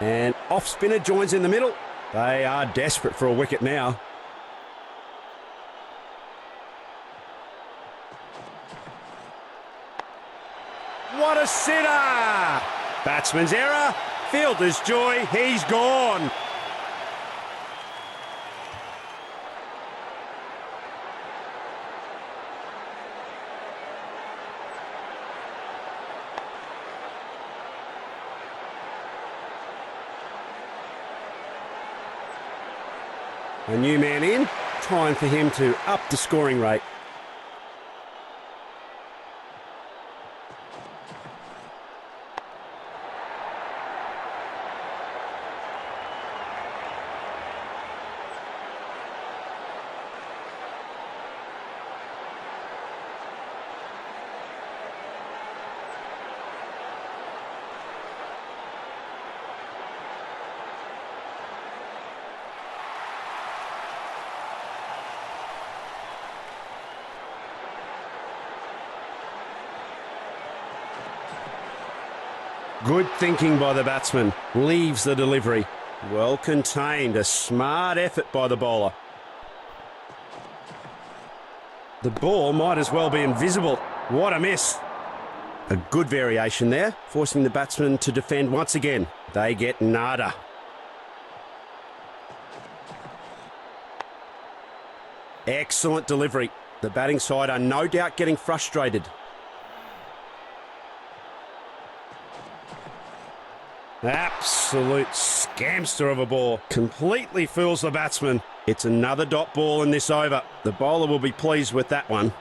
And off spinner joins in the middle. They are desperate for a wicket now. What a sitter! Batsman's error. Fielder's joy. He's gone. A new man in. Time for him to up the scoring rate. Good thinking by the batsman. Leaves the delivery. Well contained. A smart effort by the bowler. The ball might as well be invisible. What a miss. A good variation there, forcing the batsman to defend once again. They get nada. Excellent delivery. The batting side are no doubt getting frustrated. Absolute scamster of a ball. Completely fools the batsman. It's another dot ball in this over. The bowler will be pleased with that one.